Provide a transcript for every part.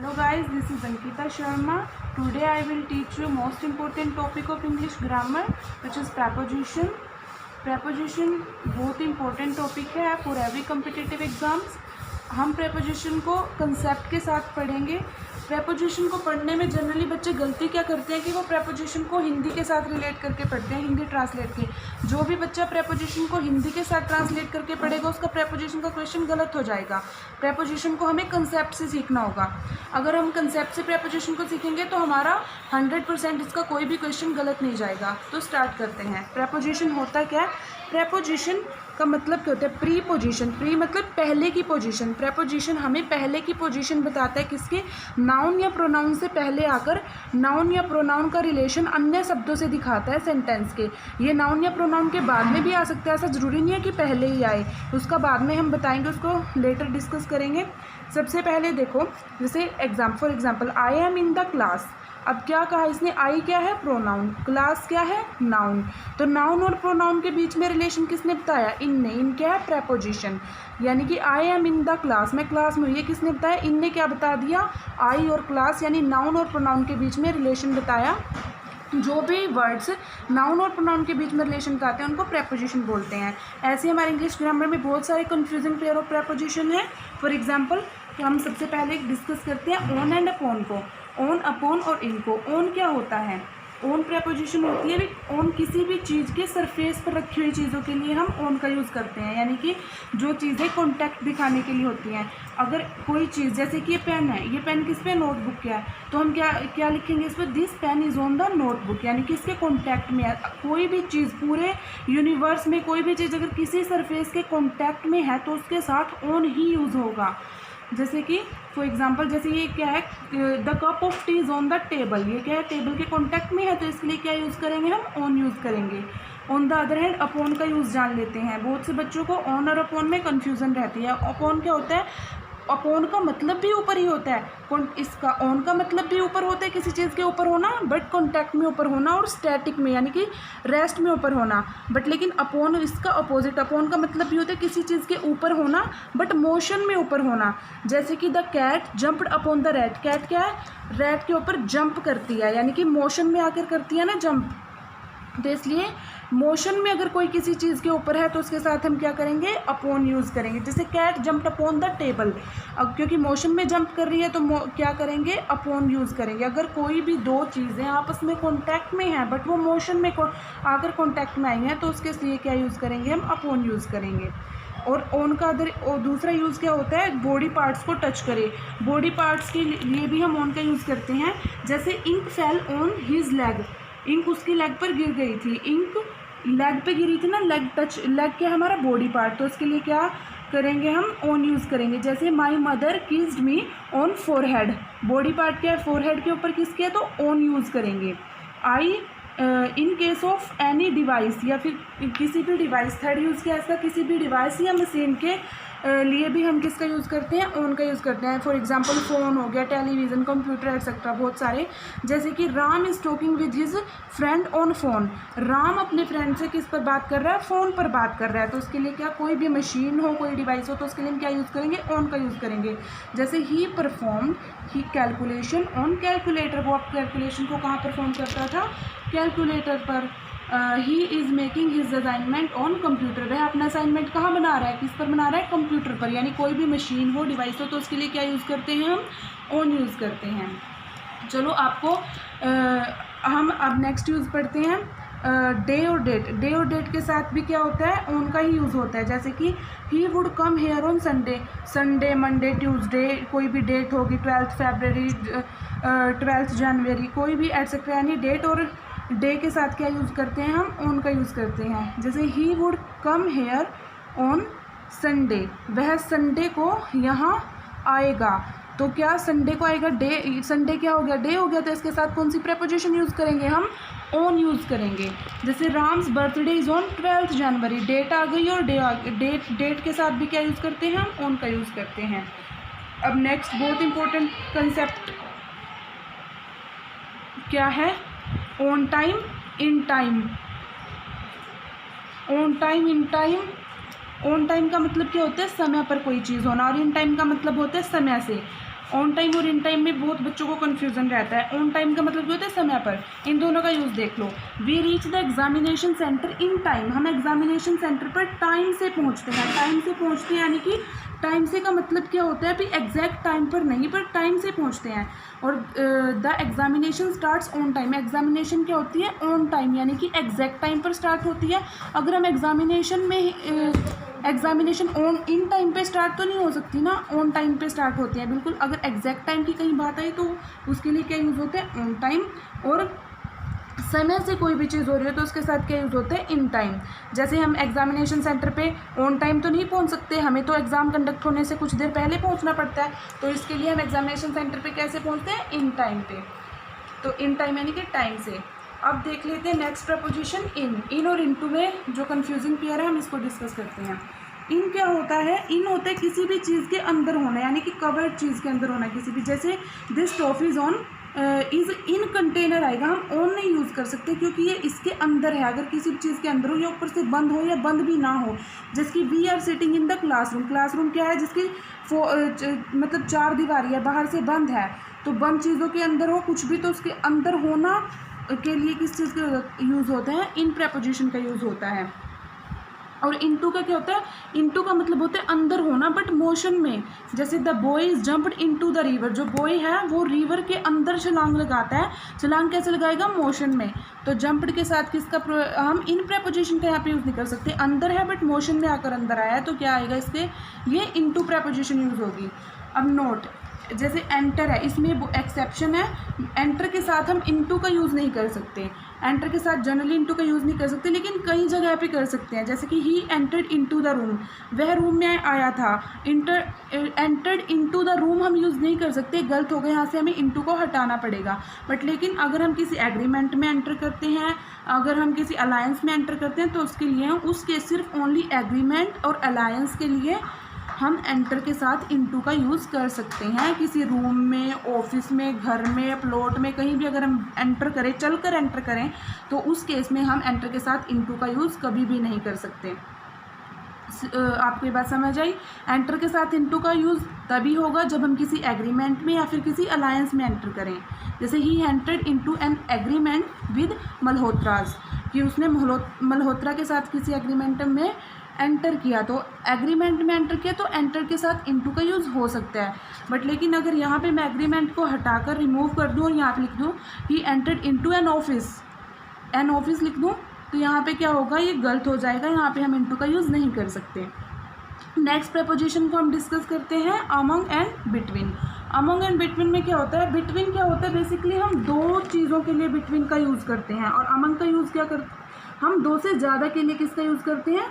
Hello guys, this is Ankita Sharma. Today I will teach you most important topic of English grammar, which is preposition. Preposition बहुत important topic है for every competitive exams. हम preposition को concept के साथ पढ़ेंगे. preposition को पढ़ने में जनरली बच्चे गलती क्या करते हैं कि वो preposition को हिंदी के साथ रिलेट करके पढ़ते हैं, हिंदी ट्रांसलेट के. जो भी बच्चा preposition को हिंदी के साथ ट्रांसलेट करके पढ़ेगा उसका preposition का क्वेश्चन गलत हो जाएगा. preposition को हमें कंसेप्ट से सीखना होगा. अगर हम कंसेप्ट से preposition को सीखेंगे तो हमारा 100% इसका कोई भी क्वेश्चन गलत नहीं जाएगा. तो स्टार्ट करते हैं. preposition होता क्या है? preposition का मतलब क्या होता है? Pre position. प्री मतलब पहले की पोजीशन. प्रेपोजिशन हमें पहले की पोजीशन बताता है किसके? नाउन या प्रोनाउन से पहले आकर नाउन या प्रोनाउन का रिलेशन अन्य शब्दों से दिखाता है सेंटेंस के. ये नाउन या प्रोनाउन के बाद में भी आ सकता है, ऐसा ज़रूरी नहीं है कि पहले ही आए. उसका बाद में हम बताएंगे, उसको लेटर डिस्कस करेंगे. सबसे पहले देखो, जैसे for example I am in the class. अब क्या कहा इसने? आई क्या है? प्रोनाउन. क्लास क्या है? नाउन. तो नाउन और प्रोनाउन के बीच में रिलेशन किसने बताया? इनने. इन क्या है? प्रेपोजिशन. यानी कि I am in the class, मैं क्लास में हूँ, ये किसने बताया? इनने क्या बता दिया? आई और क्लास यानी नाउन और प्रोनाउन के बीच में रिलेशन बताया. जो भी वर्ड्स नाउन और प्रोनाउन के बीच में रिलेशन बताते हैं उनको प्रेपोजिशन बोलते हैं. ऐसे हमारे इंग्लिश ग्रामर में बहुत सारे कंफ्यूजिंग पेयर ऑफ प्रेपोजिशन है. फॉर एग्जांपल हम सबसे पहले डिस्कस करते हैं ऑन एंड अपॉन को. ऑन, अपॉन और इनको. ऑन क्या होता है? ऑन प्रेपोजिशन होती है ऑन किसी भी चीज़ के सरफेस पर रखी हुई चीज़ों के लिए हम ऑन का यूज़ करते हैं, यानी कि जो चीज़ें कॉन्टैक्ट दिखाने के लिए होती हैं. अगर कोई चीज़, जैसे कि ये पेन है, ये पेन किस पे? नोटबुक क्या है, तो हम क्या लिखेंगे इस पर? This pen is on the notebook, यानी कि इसके कॉन्टैक्ट में है. कोई भी चीज़ पूरे यूनिवर्स में कोई भी चीज़ अगर किसी सरफेस के कॉन्टैक्ट में है तो उसके साथ ऑन ही यूज़ होगा. जैसे कि फॉर एग्जांपल, जैसे ये क्या है? The cup of T is on the table. ये क्या है? टेबल के कॉन्टैक्ट में है, तो इसके लिए क्या यूज़ करेंगे? हम ऑन यूज़ करेंगे. On the other hand upon का यूज़ जान लेते हैं. बहुत से बच्चों को ऑन और अपॉन में कन्फ्यूज़न रहती है. अपॉन क्या होता है? अपॉन का मतलब भी ऊपर ही होता है. इसका ऑन का मतलब भी ऊपर होता है, किसी चीज़ के ऊपर होना, बट कॉन्टैक्ट में ऊपर होना, और स्टैटिक में यानी कि रेस्ट में ऊपर होना. बट लेकिन अपॉन इसका अपोजिट. अपॉन का मतलब भी होता है किसी चीज़ के ऊपर होना बट मोशन में ऊपर होना. जैसे कि the cat jumped upon the rat. Cat क्या है? रैट के ऊपर जंप करती है, यानी कि मोशन में आकर करती है ना जंप. तो इसलिए मोशन में अगर कोई किसी चीज़ के ऊपर है तो उसके साथ हम क्या करेंगे? अपॉन यूज़ करेंगे. जैसे cat jumped upon the table. अब क्योंकि मोशन में जंप कर रही है तो क्या करेंगे? अपॉन यूज़ करेंगे. अगर कोई भी दो चीज़ें आपस में कॉन्टैक्ट में हैं बट वो मोशन में आकर कॉन्टैक्ट में आई हैं तो उसके लिए क्या यूज़ करेंगे? हम अपॉन यूज़ करेंगे. और ऑन का दूसरा यूज़ क्या होता है? बॉडी पार्ट्स को टच करे. बॉडी पार्ट्स के लिए भी हम ऑन का यूज़ करते हैं. जैसे ink fell on his leg. Ink उसकी लेग पर गिर गई थी. इंक लेग पे गिरी थी ना, लेग टच. लेग क्या हमारा? Body part. तो इसके लिए क्या करेंगे? हम ऑन यूज़ करेंगे. जैसे my mother kissed me on forehead. Body part क्या है? फोरहेड के ऊपर किस किया, तो ऑन यूज़ करेंगे. I in case of any device, या फिर किसी भी डिवाइस, थर्ड यूज़ किया इसका, किसी भी डिवाइस या मशीन के लिए भी हम किसका यूज़ करते हैं? ऑन का यूज़ करते हैं. फॉर एग्जांपल फ़ोन हो गया, टेलीविज़न, कंप्यूटर एक्सेट्रा, बहुत सारे. जैसे कि Ram is talking with his friend on phone. Ram अपने फ्रेंड से किस पर बात कर रहा है? फ़ोन पर बात कर रहा है. तो उसके लिए क्या, कोई भी मशीन हो, कोई डिवाइस हो, तो उसके लिए हम क्या यूज़ करेंगे? ऑन का यूज़ करेंगे. जैसे ही परफॉर्म ही कैलकुलेशन ऑन कैलकुलेटर. वो आप कैलकुलेशन को कहाँ परफॉर्म करता था? कैलकुलेटर पर. He is making his assignment on computer. वह अपना असाइनमेंट कहाँ बना रहा है? किस पर बना रहा है? कंप्यूटर पर. यानी कोई भी मशीन हो, डिवाइस हो, तो उसके लिए क्या यूज़ करते हैं? हम ऑन यूज़ करते हैं. चलो आपको हम अब नेक्स्ट यूज़ पढ़ते हैं. डे और डेट. डे और डेट के साथ भी क्या होता है? ऑन का ही यूज़ होता है. जैसे कि he would come here on Sunday. Sunday, Monday, Tuesday, कोई भी डेट होगी, 12 फरवरी, 12 जनवरी, कोई भी एटसेट्रा. यानी डेट और डे के साथ क्या यूज़ करते हैं? हम ऑन का यूज़ करते हैं. जैसे he would come here on Sunday. वह संडे को यहाँ आएगा. तो क्या संडे को आएगा? डे. संडे क्या हो गया? डे हो गया. तो इसके साथ कौन सी प्रेपोजिशन यूज़ करेंगे? हम ऑन यूज़ करेंगे. जैसे Ram's birthday is on 12 January. Date आ गई और डे आ गई. डेट के साथ भी क्या यूज़ करते हैं? हम ऑन का यूज़ करते हैं. अब नेक्स्ट बहुत इंपॉर्टेंट कंसेप्ट क्या है? On time, in time. On time, in time. On time का मतलब क्या होता है? समय पर कोई चीज़ होना. और इन टाइम का मतलब होता है समय से. ऑन टाइम और इन टाइम में बहुत बच्चों को कन्फ्यूज़न रहता है। ऑन टाइम का मतलब क्या होता है, समय पर। इन दोनों का यूज़ देख लो। We reach the examination centre in time, हम एग्जामिनेशन सेंटर पर टाइम से पहुँचते हैं। टाइम से पहुँचते हैं यानी कि टाइम से का मतलब क्या होता है, अभी एग्जैक्ट टाइम पर नहीं, पर टाइम से पहुँचते हैं। और the examination starts on time, examination क्या होती है, ऑन टाइम यानी कि एग्जैक्ट टाइम पर स्टार्ट होती है। अगर हम एग्जामिनेशन ऑन इन टाइम पे स्टार्ट तो नहीं हो सकती ना, ऑन टाइम पे स्टार्ट होती है बिल्कुल। अगर एग्जैक्ट टाइम की कहीं बात आई तो उसके लिए क्या यूज़ होता है, ऑन टाइम। और समय से कोई भी चीज़ हो रही है तो उसके साथ क्या यूज़ होता है, इन टाइम। जैसे हम एग्जामिनेशन सेंटर पे ऑन टाइम तो नहीं पहुंच सकते, हमें तो एग्ज़ाम कंडक्ट होने से कुछ देर पहले पहुंचना पड़ता है, तो इसके लिए हम एग्जामिनेशन सेंटर पे कैसे पहुंचते हैं, इन टाइम पे। तो इन टाइम यानी कि टाइम से। अब देख लेते हैं नेक्स्ट प्रपोजिशन इन और इनटू में जो कन्फ्यूजिंग पेयर है हम इसको डिस्कस करते हैं। इन क्या होता है, इन होता है किसी भी चीज़ के अंदर होना, यानी कि कवर्ड चीज़ के अंदर होना किसी भी। जैसे this toffee is on is in container आएगा, हम ऑन नहीं यूज़ कर सकते क्योंकि ये इसके अंदर है। अगर किसी भी चीज़ के अंदर हो या ऊपर से बंद हो या बंद भी ना हो, जैसे we are sitting in the classroom. Classroom क्या है, जिसकी मतलब 4 दीवारी है, बाहर से बंद है, तो बंद चीज़ों के अंदर हो कुछ भी तो उसके अंदर होना के लिए किस चीज़ का यूज़ होता है, इन प्रपोजिशन का यूज़ होता है। और इनटू का क्या होता है, इनटू का मतलब होता है अंदर होना बट मोशन में। जैसे the boy is jumped into the river, जो बॉय है वो रिवर के अंदर छलांग लगाता है। छलांग कैसे लगाएगा, मोशन में। तो जम्प्ड के साथ किसका हम इन प्रपोजिशन का यहाँ पे यूज़ नहीं कर सकते। अंदर है बट मोशन में आकर अंदर आया है, तो क्या आएगा इसके, ये इनटू प्रपोजिशन यूज़ होगी। अब नोट, जैसे एंटर है, इसमें एक्सेप्शन है, एंटर के साथ हम इनटू का यूज़ नहीं कर सकते। एंटर के साथ जनरली इनटू का यूज़ नहीं कर सकते, लेकिन कई जगह पे कर सकते हैं। जैसे कि ही एंटर्ड इनटू द रूम, वह रूम में आया था। एंटर्ड इनटू द रूम हम यूज़ नहीं कर सकते, गलत हो गया, यहाँ से हमें इनटू को हटाना पड़ेगा। बट लेकिन अगर हम किसी एग्रीमेंट में एंटर करते हैं, अगर हम किसी अलायंस में एंटर करते हैं, तो उसके लिए उसके सिर्फ ओनली एग्रीमेंट और अलायंस के लिए हम एंटर के साथ इनटू का यूज़ कर सकते हैं। किसी रूम में, ऑफिस में, घर में, प्लॉट में, कहीं भी अगर हम एंटर करें, चलकर एंटर करें, तो उस केस में हम एंटर के साथ इनटू का यूज़ कभी भी नहीं कर सकते। आपको ये बात समझ आई। एंटर के साथ इनटू का यूज़ तभी होगा जब हम किसी एग्रीमेंट में या फिर किसी अलायंस में एंटर करें। जैसे ही entered into an agreement with Malhotras, कि उसने मल्होत्रा के साथ किसी एग्रीमेंट में एंटर किया, तो एग्रीमेंट में एंटर किया तो एंटर के साथ इनटू का यूज़ हो सकता है। बट लेकिन अगर यहाँ पे मैं एग्रीमेंट को हटाकर रिमूव कर दूँ और यहाँ पे लिख दूँ ही एंटर्ड इनटू एन ऑफिस लिख दूँ, तो यहाँ पे क्या होगा, ये गलत हो जाएगा, यहाँ पे हम इनटू का यूज़ नहीं कर सकते। नेक्स्ट प्रपोजिशन को हम डिस्कस करते हैं, among and between. Among and between में क्या होता है, बिटवीन क्या होता है, बेसिकली हम दो चीज़ों के लिए बिटवीन का यूज़ करते हैं। और अमंग का यूज़ क्या करते हैं, हम दो से ज़्यादा के लिए किसका यूज़ करते हैं,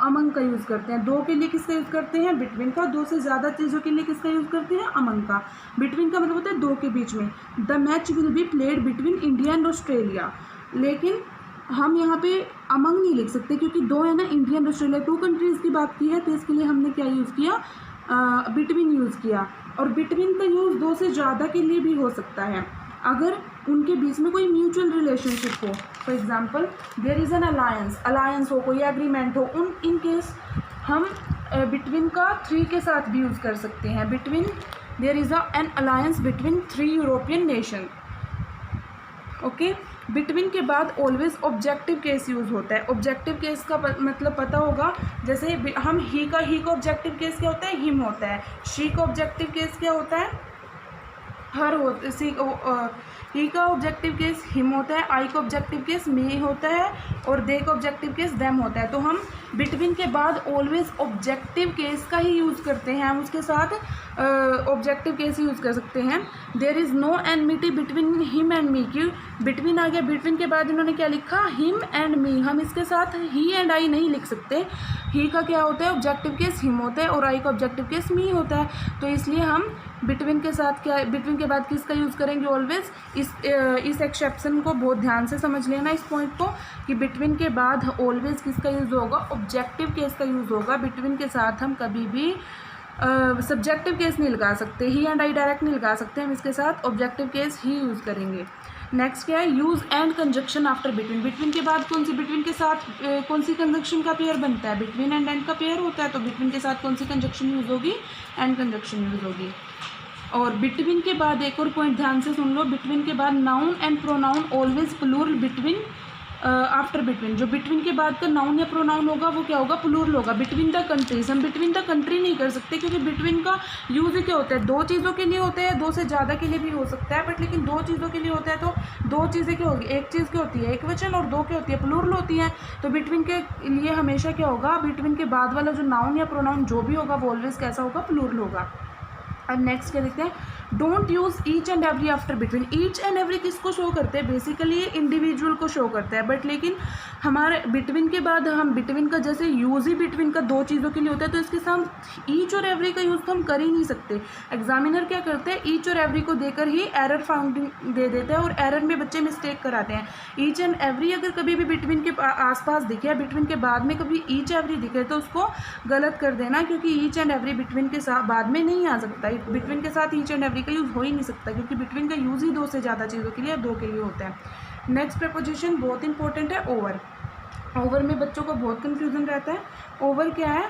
अमंग का यूज़ करते हैं। दो के लिए किसका यूज़ करते हैं, बिटवीन का। दो से ज़्यादा चीज़ों के लिए किसका यूज़ करते हैं, अमंग का। बिटवीन का मतलब होता है दो के बीच में। The match will be played between India and Australia, लेकिन हम यहाँ पे अमंग नहीं लिख सकते क्योंकि दो है ना, इंडिया एंड ऑस्ट्रेलिया, 2 कंट्रीज़ की बात की है, तो इसके लिए हमने क्या यूज़ किया, बिटवीन यूज़ किया। और बिटवीन का यूज़ दो से ज़्यादा के लिए भी हो सकता है अगर उनके बीच में कोई म्यूचुअल रिलेशनशिप हो। For example there is an alliance हो, कोई एग्रीमेंट हो, इन केस हम बिटवीन का 3 के साथ भी यूज़ कर सकते हैं। Between their is an alliance between 3 European nation. Okay, between के बाद ऑलवेज ऑब्जेक्टिव केस यूज़ होता है। ऑब्जेक्टिव केस का मतलब पता होगा, जैसे हम ही का ऑब्जेक्टिव केस क्या होता है, हिम होता है। शी का ऑब्जेक्टिव केस क्या होता है, हर होता। ही का ऑब्जेक्टिव केस हिम होता है, आई का ऑब्जेक्टिव केस मे होता है, और दे का ऑब्जेक्टिव केस देम होता है। तो हम बिटवीन के बाद ऑलवेज ऑब्जेक्टिव केस का ही यूज़ करते हैं, हम उसके साथ ऑब्जेक्टिव केस यूज़ कर सकते हैं। There is no enmity between him and me, की बिटवीन आ गया, बिटवीन के बाद इन्होंने क्या लिखा, हिम एंड मी, हम इसके साथ ही एंड आई नहीं लिख सकते। ही का क्या होता है, ऑब्जेक्टिव केस हिम होता है, और आई का ऑब्जेक्टिव केस मी होता है। तो इसलिए हम बिटवीन के साथ क्या, बिटवीन के बाद किसका यूज़ करेंगे, ऑलवेज। इस एक्सेप्शन को बहुत ध्यान से समझ लेना, इस पॉइंट को, कि बिटवीन के बाद ऑलवेज किसका यूज़ होगा, ऑब्जेक्टिव केस का यूज़ होगा। बिटवीन के साथ हम कभी भी सब्जेक्टिव केस नहीं लगा सकते, ही एंड आई डायरेक्ट नहीं लगा सकते, हम इसके साथ ऑब्जेक्टिव केस ही यूज़ करेंगे। नेक्स्ट क्या है, use and conjunction after between. Between के बाद कौन सी, बिटवीन के साथ कौन सी कंजक्शन का पेयर बनता है, बिटवीन एंड का पेयर होता है, तो बिटवीन के साथ कौन सी कंजक्शन यूज़ होगी, एंड कंजक्शन यूज़ होगी। और बिटवीन के बाद एक और पॉइंट ध्यान से सुन लो, बिटवीन के बाद noun and pronoun always plural between after between. जो बिटवीन के बाद का नाउन या प्रोनाउन होगा वो क्या होगा, प्लूरल होगा। बिटवीन द कंट्रीज, हम बिटवीन द कंट्री नहीं कर सकते क्योंकि बिटवीन का यूज ही क्या होता है, दो चीज़ों के लिए होता है, दो से ज़्यादा के लिए भी हो सकता है, बट लेकिन दो चीज़ों के लिए होता है। तो दो चीज़ें क्या होगी, एक चीज़ क्या होती है एक वचन और दो क्या होती है प्लूरल होती है। तो बिटवीन के लिए हमेशा क्या होगा, बिटवीन के बाद वाला जो नाउन या प्रोनाउन जो भी होगा वो ऑलवेज कैसा होगा, प्लूरल होगा। अब नेक्स्ट क्या देखते हैं, don't use each and every after between. Each and every किसको शो करते हैं, बेसिकली ये इंडिविजुअल को शो करता है, बट लेकिन हमारे बिटवीन के बाद हम बिटवीन का जैसे यूज ही बिटवीन का दो चीज़ों के लिए होता है, तो इसके साथ ईच और एवरी का यूज़ तो हम कर ही नहीं सकते। एग्जामिनर क्या करते हैं, ईच और एवरी को देकर ही एरर फाउंडिंग दे देता है और एरर में बच्चे मिस्टेक कराते हैं। ईच एंड एवरी अगर कभी भी बिटवीन के आसपास दिखे या बिटवीन के बाद में कभी ईच एवरी दिखे तो उसको गलत कर देना, क्योंकि ईच एंड एवरी बिटवीन के साथ बाद में नहीं आ सकता। बिटवीन के साथ ईच एंड एवरी का यूज़ हो ही नहीं सकता, क्योंकि बिटवीन का यूज़ ही दो से ज़्यादा चीज़ों के लिए, दो के लिए होता है। नेक्स्ट प्रपोजिशन बहुत इंपॉर्टेंट है, ओवर। ओवर में बच्चों को बहुत कंफ्यूजन रहता है। ओवर क्या है,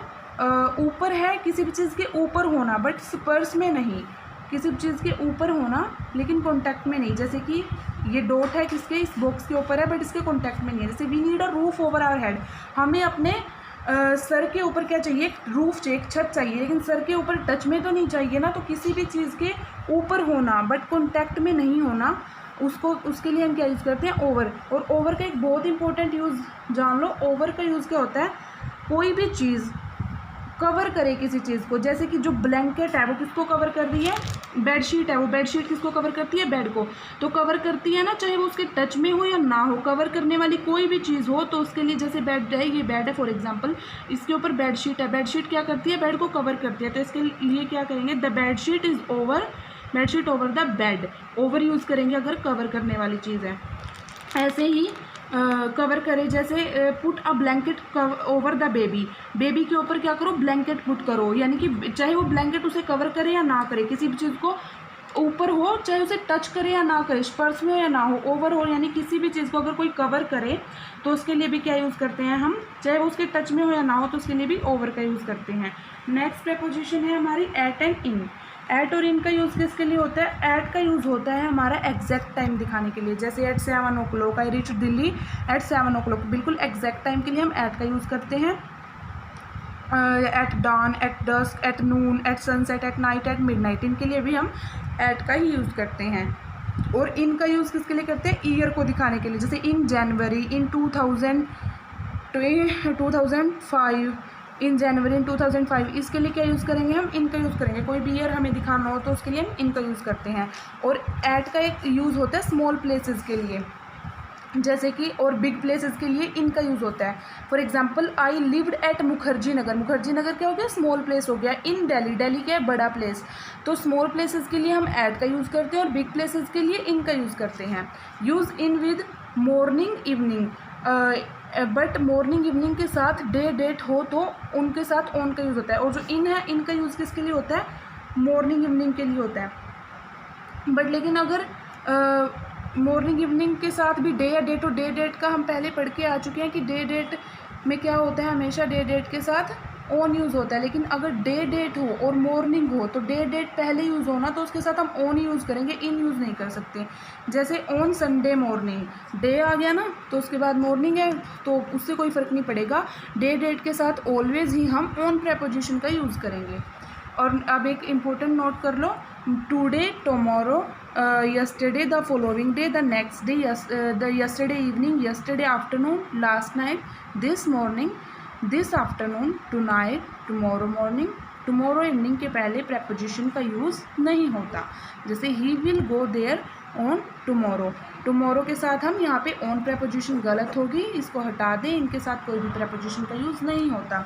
ऊपर है, किसी भी चीज़ के ऊपर होना बट स्पर्श में नहीं, किसी भी चीज़ के ऊपर होना लेकिन कॉन्टैक्ट में नहीं। जैसे कि ये डॉट है किसके, इस बॉक्स के ऊपर है बट इसके कॉन्टैक्ट में नहीं है। जैसे we need a roof over our head, हमें अपने सर के ऊपर क्या चाहिए, रूफ चाहिए, एक छत चाहिए, लेकिन सर के ऊपर टच में तो नहीं चाहिए ना। तो किसी भी चीज़ के ऊपर होना बट कॉन्टैक्ट में नहीं होना, उसको उसके लिए हम क्या यूज़ करते हैं, ओवर। और ओवर का एक बहुत इंपॉर्टेंट यूज़ जान लो। ओवर का यूज़ क्या होता है, कोई भी चीज़ कवर करे किसी चीज़ को। जैसे कि जो ब्लैंकेट है वो किसको कवर कर रही है, बेडशीट है, वो बेडशीट किसको कवर करती है, बेड को तो कवर करती है ना, चाहे वो उसके टच में हो या ना हो। कवर करने वाली कोई भी चीज़ हो तो उसके लिए, जैसे बेड है, ये बेड है फॉर एग्जांपल, इसके ऊपर बेडशीट है, बेडशीट क्या करती है, बेड को कवर करती है। तो इसके लिए क्या करेंगे, the bedsheet is over, bedsheet over the bed. Over use करेंगे अगर कवर करने वाली चीज़ है। ऐसे ही कवर करे, जैसे put a blanket over the baby, baby के ऊपर क्या करो, ब्लैंकेट पुट करो, यानी कि चाहे वो ब्लैंकेट उसे कवर करे या ना करे, किसी भी चीज़ को ऊपर हो, चाहे उसे टच करे या ना करे, स्पर्श में हो या ना हो, ओवर हो, यानी किसी भी चीज़ को अगर कोई कवर करे तो उसके लिए भी क्या यूज़ करते हैं हम, चाहे वो उसके टच में हो या ना हो तो उसके लिए भी ओवर का यूज़ करते हैं। नेक्स्ट प्रपोजिशन है हमारी एट एंड इन। एट और इन का यूज़ किसके लिए होता है, एट का यूज़ होता है हमारा एग्जैक्ट टाइम दिखाने के लिए। जैसे at 7 o'clock I reach Delhi at 7 o'clock, बिल्कुल एग्जैक्ट टाइम के लिए हम एट का यूज़ करते हैं। At dawn, at dusk, at noon, at sunset, at night, at midnight, इनके लिए भी हम एट का ही यूज़ करते हैं। और इन का यूज़ किसके लिए करते हैं, ईयर को दिखाने के लिए। जैसे इन जनवरी, इन 2005, इन जनवरी इन 2005, इसके लिए क्या यूज़ करेंगे, हम इनका यूज़ करेंगे। कोई भी ईयर हमें दिखाना हो तो उसके लिए हम इनका यूज़ करते हैं। और एट का एक यूज़ होता है स्मॉल प्लेसेस के लिए, जैसे कि, और बिग प्लेसेस के लिए इनका यूज़ होता है। For example I lived at Mukherjee Nagar, Mukherjee Nagar क्या हो गया, स्मॉल प्लेस हो गया। इन दिल्ली, दिल्ली क्या है, बड़ा प्लेस। तो स्मॉल प्लेसेस के लिए हम एट का यूज़ करते हैं और बिग प्लेसेस के लिए इनका यूज़ करते हैं। Use in with morning evening, but morning evening के साथ डे डेट हो तो उनके साथ ऑन का यूज़ होता है। और जो इन है, इनका यूज़ किसके लिए होता है, मॉर्निंग इवनिंग के लिए होता है। बट लेकिन अगर मॉर्निंग इवनिंग के साथ भी डे या डेट, और डे डेट का हम पहले पढ़ के आ चुके हैं कि डे डेट में क्या होता है, हमेशा डे डेट के साथ ऑन यूज़ होता है। लेकिन अगर डे डेट हो और मॉर्निंग हो तो डे डेट पहले यूज़ होना, तो उसके साथ हम ऑन यूज़ करेंगे, इन यूज़ नहीं कर सकते। जैसे ऑन संडे मॉर्निंग, डे आ गया ना तो उसके बाद मॉर्निंग है तो उससे कोई फ़र्क नहीं पड़ेगा। डे डेट के साथ ऑलवेज ही हम ऑन प्रपोजिशन का यूज़ करेंगे। और अब एक इम्पोर्टेंट नोट कर लो, today, tomorrow, yesterday, the following day, the next day, the yesterday evening, yesterday afternoon, last night, this morning, this afternoon, tonight, tomorrow morning, tomorrow evening के पहले preposition का यूज़ नहीं होता। जैसे he will go there on tomorrow, tomorrow के साथ हम यहाँ पे on preposition गलत होगी, इसको हटा दें, इनके साथ कोई भी preposition का यूज़ नहीं होता।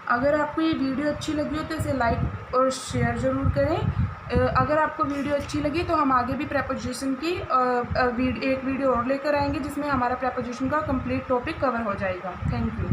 अगर आपको ये वीडियो अच्छी लगी हो तो इसे लाइक और शेयर ज़रूर करें। अगर आपको वीडियो अच्छी लगी तो हम आगे भी प्रपोजिशन की एक वीडियो और लेकर आएंगे जिसमें हमारा प्रपोजिशन का कंप्लीट टॉपिक कवर हो जाएगा। Thank you.